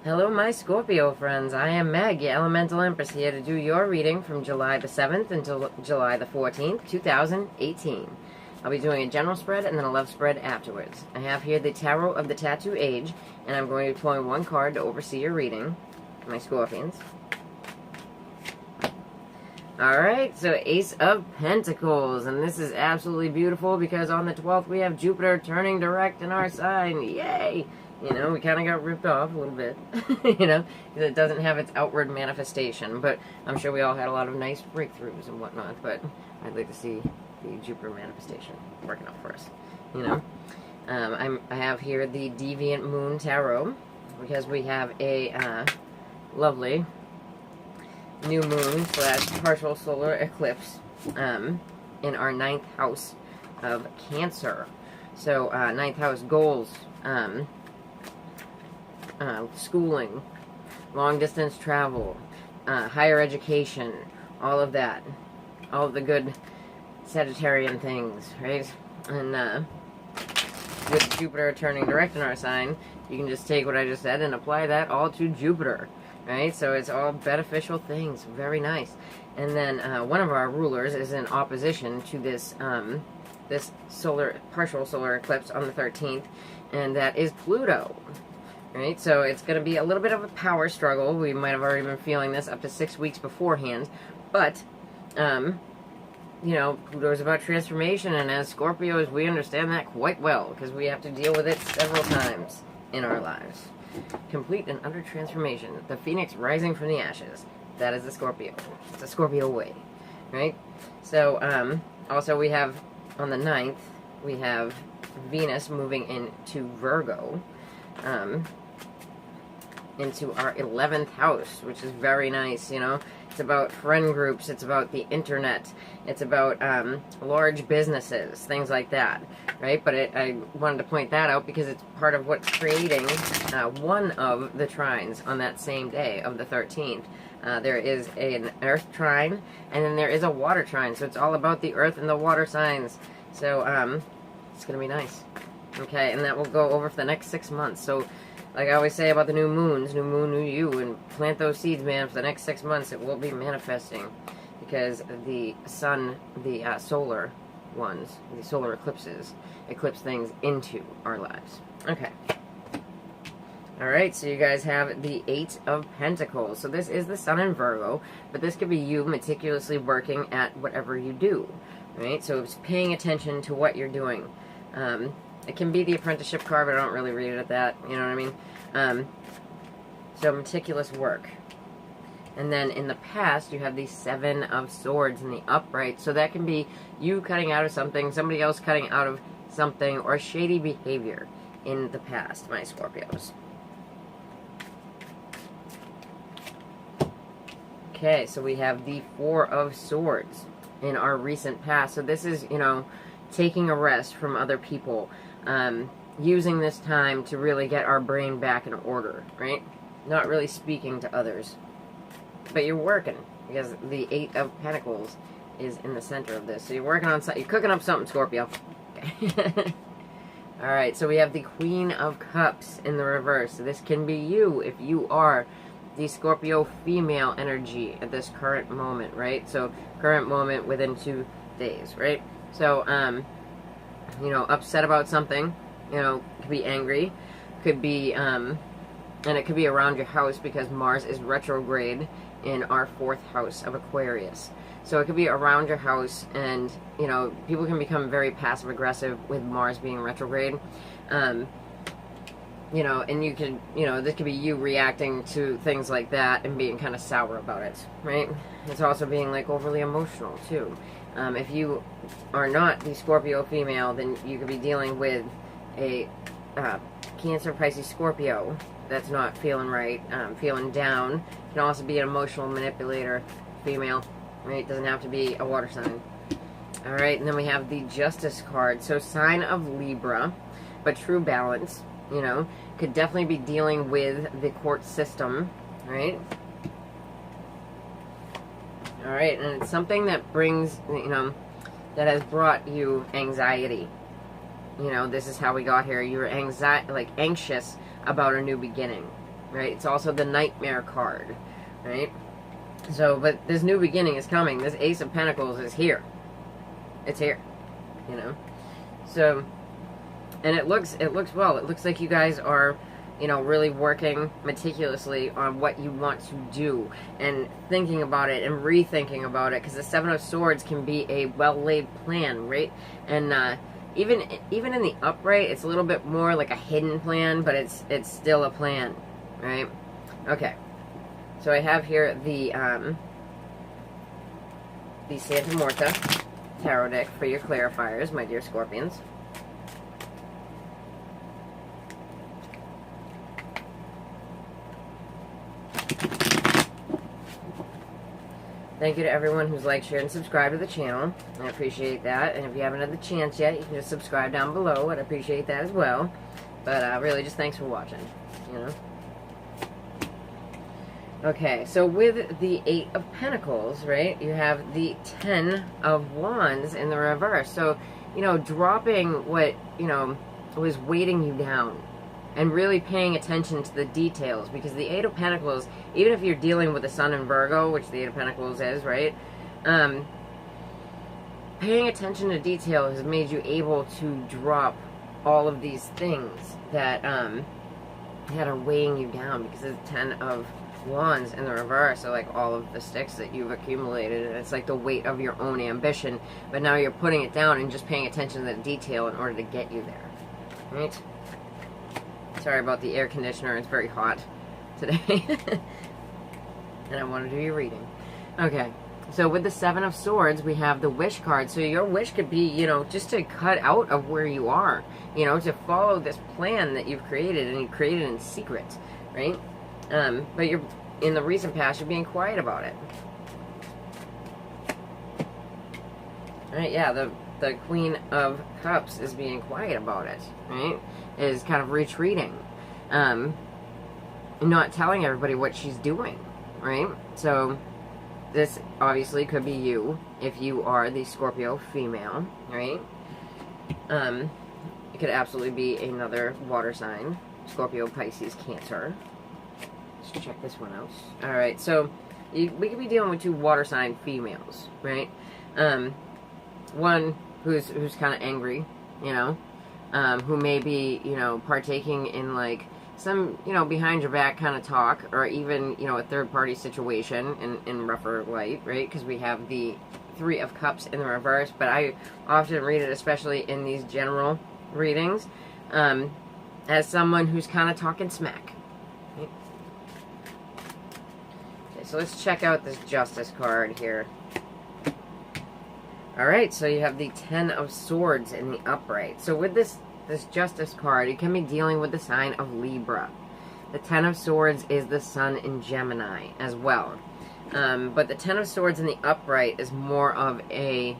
Hello, my Scorpio friends. I am Meg, your Elemental Empress, here to do your reading from July the 7th until July the 14th, 2018. I'll be doing a general spread and then a love spread afterwards. I have here the Tarot of the Tattoo Age, and I'm going to be pulling one card to oversee your reading, my Scorpions. Alright, so Ace of Pentacles, and this is absolutely beautiful because on the 12th we have Jupiter turning direct in our sign. Yay! You know, we kind of got ripped off a little bit, you know, because it doesn't have its outward manifestation, but I'm sure we all had a lot of nice breakthroughs and whatnot, but I'd like to see the Jupiter manifestation working out for us, you know. I have here the Deviant Moon Tarot, because we have a lovely new moon / partial solar eclipse in our 9th house of Cancer. So, 9th house goals, schooling, long-distance travel, higher education, all of that. All of the good Sagittarian things, right? And with Jupiter turning direct in our sign, you can just take what I just said and apply that all to Jupiter, right? So it's all beneficial things. Very nice. And then one of our rulers is in opposition to this this partial solar eclipse on the 13th, and that is Pluto. Right, so it's going to be a little bit of a power struggle. We might have already been feeling this up to 6 weeks beforehand, but, you know, Pluto is about transformation, and as Scorpios, we understand that quite well, because we have to deal with it several times in our lives. Complete and utter transformation. The phoenix rising from the ashes. That is the Scorpio. It's a Scorpio way, right? So, also we have, on the 9th, we have Venus moving into Virgo, into our 11th house, which is very nice, you know. It's about friend groups, it's about the internet, it's about large businesses, things like that, right? But I wanted to point that out because it's part of what's creating one of the trines on that same day of the 13th. There is an earth trine, and then there is a water trine, so it's all about the earth and the water signs. So, it's going to be nice. Okay, and that will go over for the next 6 months. So, like I always say about the new moons, new moon, new you, and plant those seeds, man. For the next 6 months, it will be manifesting, because the sun, the solar ones, the solar eclipses, eclipse things into our lives. Okay. Alright, so you guys have the 8 of Pentacles. So this is the sun in Virgo, but this could be you meticulously working at whatever you do, right? So it's paying attention to what you're doing. It can be the apprenticeship card, but I don't really read it at that, you know what I mean? So meticulous work. And then in the past, you have the 7 of Swords in the upright. So that can be you cutting out of something, somebody else cutting out of something, or shady behavior in the past, my Scorpios. Okay, so we have the 4 of Swords in our recent past. So this is, you know, taking a rest from other people. Using this time to really get our brain back in order, right? Not really speaking to others. But you're working, because the 8 of Pentacles is in the center of this. So you're working on something, you're cooking up something, Scorpio. Okay. Alright, so we have the Queen of Cups in the reverse. So this can be you, if you are the Scorpio female energy at this current moment, right? So, current moment within 2 days, right? So, you know, upset about something, you know, could be angry, could be, and it could be around your house because Mars is retrograde in our 4th house of Aquarius. So it could be around your house, and, you know, people can become very passive-aggressive with Mars being retrograde. You know, and you could, you know, this could be you reacting to things like that and being kind of sour about it, right? It's also being, like, overly emotional, too. If you are not the Scorpio female, then you could be dealing with a Cancer, Pisces, Scorpio that's not feeling right, feeling down. Can also be an emotional manipulator, female, right? Doesn't have to be a water sign. Alright, and then we have the Justice card. So, sign of Libra, but true balance, you know, could definitely be dealing with the court system, right? Alright, and it's something that brings, you know, that has brought you anxiety. You know, this is how we got here. You were anxious about a new beginning. right? It's also the Nightmare card, right? So, but this new beginning is coming. This Ace of Pentacles is here. It's here, you know? So, and it looks well. It looks like you guys are, you know, really working meticulously on what you want to do and thinking about it and rethinking about it, because the Seven of Swords can be a well-laid plan, right? And even in the upright, it's a little bit more like a hidden plan, but it's still a plan, right? Okay. So I have here the Santa Morta tarot deck for your clarifiers, my dear Scorpions. Thank you to everyone who's liked, shared, and subscribed to the channel. I appreciate that. And if you haven't had the chance yet, you can just subscribe down below. I'd appreciate that as well. But really, just thanks for watching, you know. Okay, so with the Eight of Pentacles, right, you have the Ten of Wands in the reverse. So, you know, dropping what, you know, was weighting you down and really paying attention to the details, because the Eight of Pentacles, even if you're dealing with the Sun in Virgo, which the Eight of Pentacles is, right, paying attention to detail has made you able to drop all of these things that are weighing you down, because it's Ten of Wands in the reverse. So like all of the sticks that you've accumulated, and it's like the weight of your own ambition, but now you're putting it down and just paying attention to the detail in order to get you there, right? Sorry about the air conditioner, it's very hot today. And I want to do your reading. Okay, so with the Seven of Swords, we have the Wish card. So your wish could be, you know, just to cut out of where you are, you know, to follow this plan that you've created, and you created in secret, right? But you're, in the recent past, you're being quiet about it. Right, yeah, the Queen of Cups is being quiet about it, right? Is kind of retreating. Not telling everybody what she's doing, right? So, this obviously could be you, if you are the Scorpio female, right? It could absolutely be another water sign. Scorpio, Pisces, Cancer. Let's check this one out. Alright, so we could be dealing with two water sign females, right? One who's kind of angry, you know, who may be, you know, partaking in like some, you know, behind your back kind of talk, or even, you know, a third party situation in rougher light, right? Because we have the Three of Cups in the reverse, but I often read it, especially in these general readings, as someone who's kind of talking smack. Right? Okay, so let's check out this Justice card here. Alright, so you have the Ten of Swords in the upright. So with this Justice card, you can be dealing with the sign of Libra. The Ten of Swords is the Sun in Gemini as well. But the Ten of Swords in the upright is more of a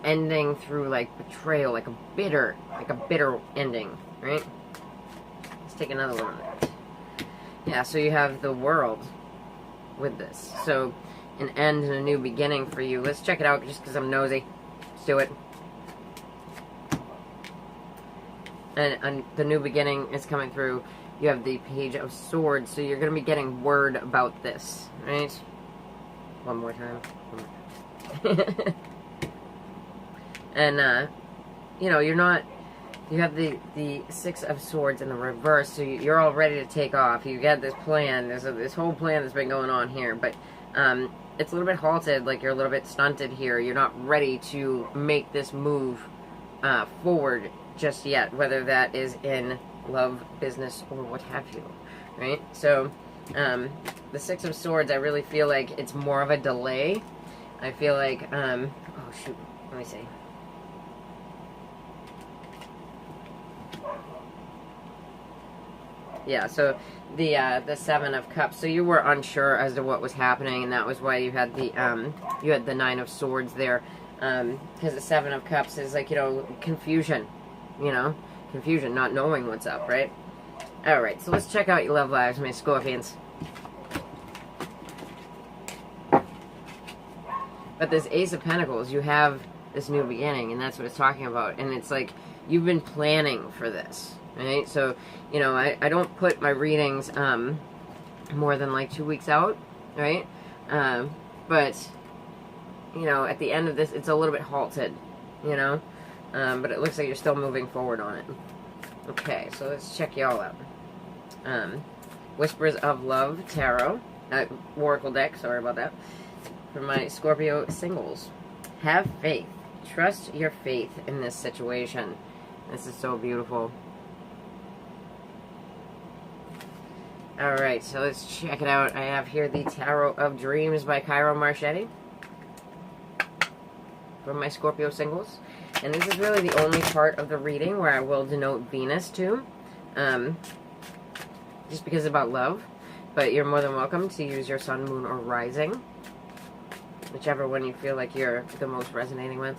ending through like betrayal, like a bitter ending, right? Let's take another one. Yeah, so you have the World with this. So an end and a new beginning for you. Let's check it out just because I'm nosy. Let's do it. And the new beginning is coming through. You have the Page of Swords, so you're going to be getting word about this, right? One more time. And, you know, you're not... You have the Six of Swords in the reverse, so you're all ready to take off. You got this plan. There's this whole plan that's been going on here, but it's a little bit halted, like you're a little bit stunted here. You're not ready to make this move forward just yet, whether that is in love, business, or what have you, right? So, the Six of Swords, I really feel like it's more of a delay. I feel like, oh shoot, let me see. Yeah, so the Seven of Cups. So you were unsure as to what was happening, and that was why you had the Nine of Swords there. Because the Seven of Cups is like, you know, confusion. You know, confusion, not knowing what's up, right? Alright, so let's check out your love lives, my Scorpions. But this Ace of Pentacles, you have this new beginning, and that's what it's talking about. And it's like, you've been planning for this, right? So, you know, I don't put my readings more than like 2 weeks out, right? But, you know, at the end of this, it's a little bit halted, you know? But it looks like you're still moving forward on it. Okay, so let's check y'all out. Whispers of Love Tarot, Oracle deck, sorry about that, for my Scorpio singles. Have faith. Trust your faith in this situation. This is so beautiful. Alright, so let's check it out. I have here the Tarot of Dreams by Cairo Marchetti for my Scorpio singles. And this is really the only part of the reading where I will denote Venus too. Just because it's about love. But you're more than welcome to use your sun, moon, or rising. Whichever one you feel like you're the most resonating with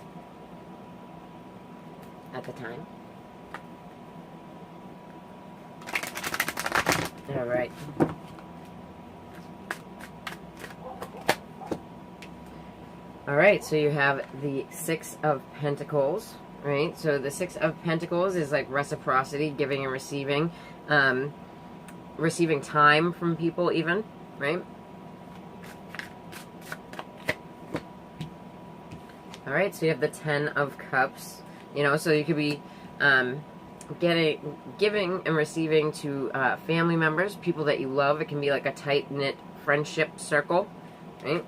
at the time. Alright. Alright, so you have the Six of Pentacles, right? So the Six of Pentacles is like reciprocity, giving and receiving. Receiving time from people even, right? Alright, so you have the Ten of Cups. You know, so you could be giving and receiving to family members, people that you love. It can be like a tight-knit friendship circle, right?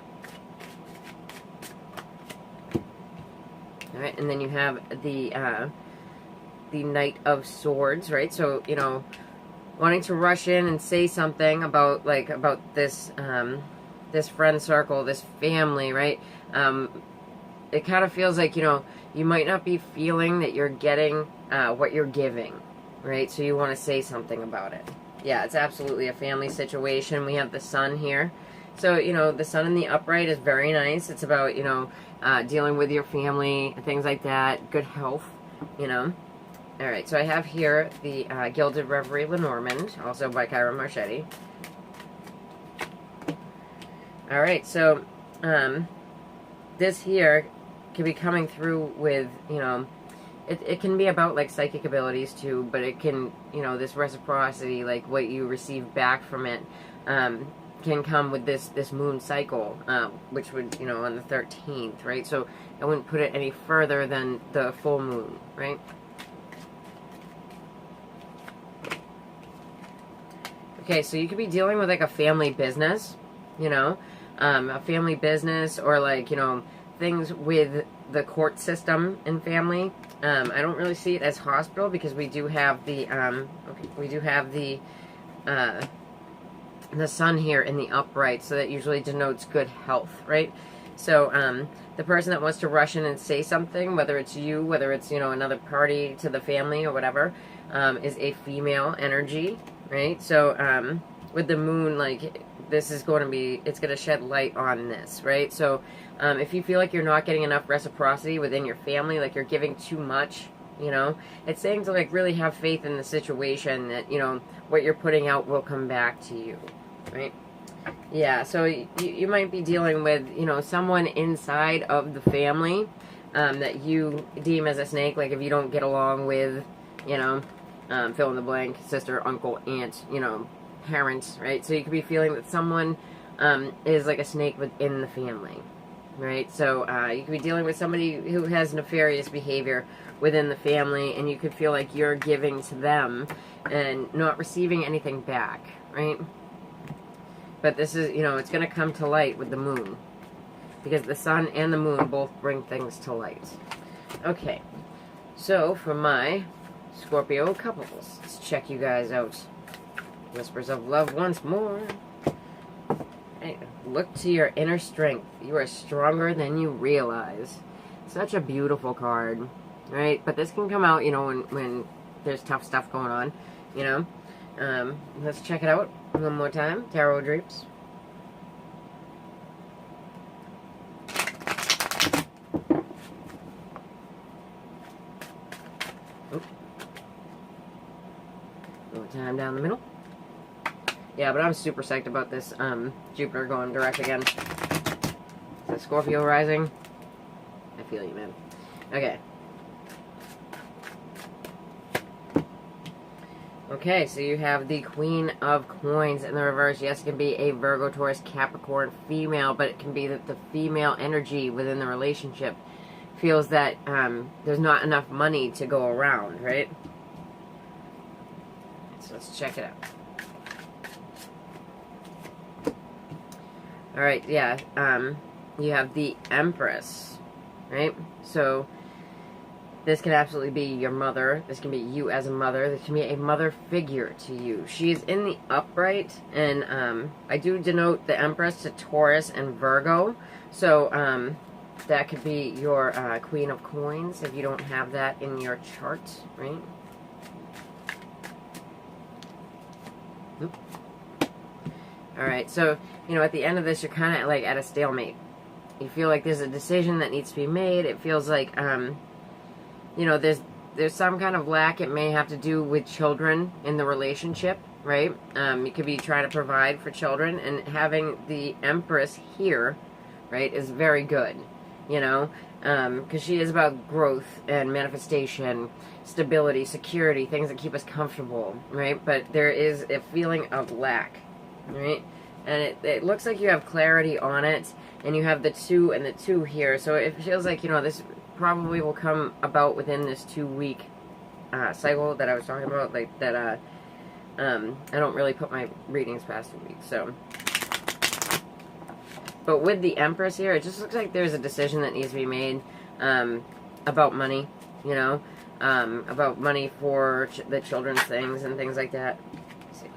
All right, and then you have the Knight of Swords, right? So, you know, wanting to rush in and say something about this this friend circle, this family, right? It kind of feels like, you know, you might not be feeling that you're getting what you're giving, right? So you want to say something about it. Yeah, it's absolutely a family situation. We have the Sun here. So, you know, the Sun in the upright is very nice. It's about, you know, dealing with your family, things like that, good health, you know. All right, so I have here the Gilded Reverie Lenormand, also by Cairo Marchetti. All right, so this here can be coming through with, you know, it can be about like psychic abilities too, but it can, you know, this reciprocity, like what you receive back from it, can come with this moon cycle, which would, you know, on the 13th, right? So I wouldn't put it any further than the full moon, right? Okay, so you could be dealing with like a family business, you know, a family business, or like, you know, things with the court system and family. I don't really see it as hospital because we do have the Sun here in the upright, so that usually denotes good health, right? So the person that wants to rush in and say something, whether it's you, whether it's, you know, another party to the family or whatever, is a female energy, right? So with the moon, like, this is going to be, it's going to shed light on this, right? So if you feel like you're not getting enough reciprocity within your family, like you're giving too much, you know, it's saying to like really have faith in the situation that, you know, what you're putting out will come back to you, right? Yeah, so you might be dealing with, you know, someone inside of the family that you deem as a snake. Like if you don't get along with, you know, fill in the blank, sister, uncle, aunt, you know, parents, right? So you could be feeling that someone is like a snake within the family, right? So you could be dealing with somebody who has nefarious behavior within the family, and you could feel like you're giving to them and not receiving anything back, right? But this is, you know, it's going to come to light with the moon, because the sun and the moon both bring things to light. Okay, so for my Scorpio couples, let's check you guys out. Whispers of Love once more. Hey, look to your inner strength. You are stronger than you realize. Such a beautiful card, right? But this can come out, you know, when there's tough stuff going on, you know. Let's check it out one more time. Tarot Drapes. One more time down the middle. Yeah, but I'm super psyched about this Jupiter going direct again. The Scorpio rising. I feel you, man. Okay. Okay, so you have the Queen of Coins in the reverse. Yes, it can be a Virgo, Taurus, Capricorn female, but it can be that the female energy within the relationship feels that there's not enough money to go around, right? So let's check it out. Alright, yeah, you have the Empress, right? So this can absolutely be your mother. This can be you as a mother. This can be a mother figure to you. She is in the upright, and I do denote the Empress to Taurus and Virgo. So that could be your Queen of Coins if you don't have that in your chart, right? Oop. Alright, so, you know, at the end of this, you're kind of like at a stalemate. You feel like there's a decision that needs to be made. It feels like, you know, there's some kind of lack. It may have to do with children in the relationship, right? You could be trying to provide for children, and having the Empress here, right, is very good, you know, because she is about growth and manifestation, stability, security, things that keep us comfortable, right? But there is a feeling of lack, right? And it looks like you have clarity on it, and you have the 2 and the 2 here, so it feels like, you know, this probably will come about within this 2-week cycle that I was talking about, like that. I don't really put my readings past a week, so. But with the Empress here, it just looks like there's a decision that needs to be made about money, you know, about money for the children's things and things like that. Let's see.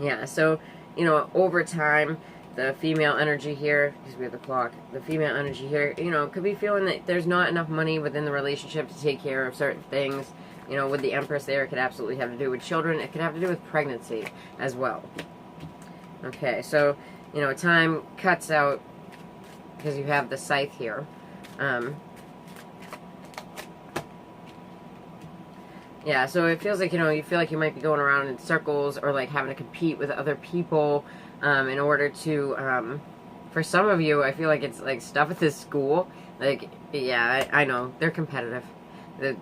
Yeah, so, you know, over time, the female energy here, because we have the clock, the female energy here, you know, could be feeling that there's not enough money within the relationship to take care of certain things. You know, with the Empress there, it could absolutely have to do with children. It could have to do with pregnancy as well. Okay, so, you know, time cuts out because you have the Scythe here. Yeah, so it feels like, you know, you feel like you might be going around in circles, or like having to compete with other people in order to, for some of you, I feel like it's like stuff at this school. Like, yeah, I know, they're competitive. The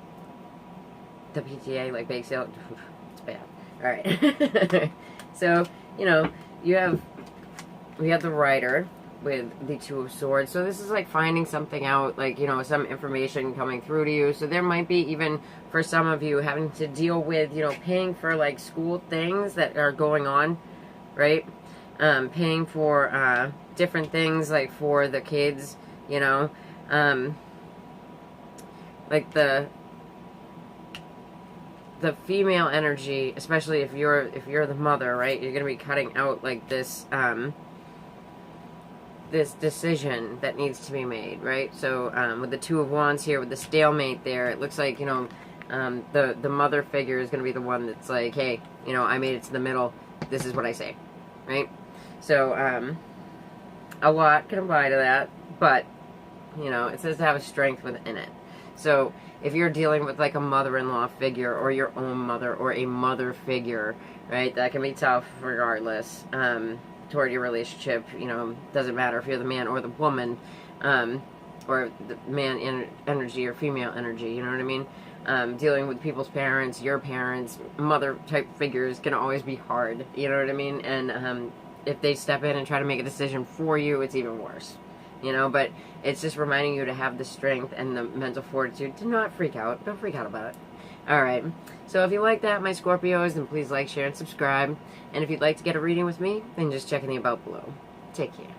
PTA, like bake sale, it's bad. Alright. So, you know, we have the Rider with the 2 of Swords. So this is like finding something out, like, you know, some information coming through to you. So there might be, even for some of you, having to deal with, you know, paying for like school things that are going on, right? Paying for different things, like for the kids, you know, like the female energy, especially if you're the mother, right? You're gonna be cutting out like this this decision that needs to be made, right? So with the 2 of Wands here, with the stalemate there, it looks like, you know, the mother figure is gonna be the one that's like, hey, you know, I made it to the middle. This is what I say, right? So a lot can apply to that, but, you know, it says to have a strength within it. So if you're dealing with like a mother-in-law figure, or your own mother, or a mother figure, right, that can be tough regardless toward your relationship. You know, doesn't matter if you're the man or the woman, or the man energy or female energy, you know what I mean? Dealing with people's parents, your parents, mother type figures can always be hard, you know what I mean? And if they step in and try to make a decision for you, it's even worse, you know? But it's just reminding you to have the strength and the mental fortitude to not freak out. Don't freak out about it. Alright, so if you like that, my Scorpios, then please like, share, and subscribe. And if you'd like to get a reading with me, then just check in the about below. Take care.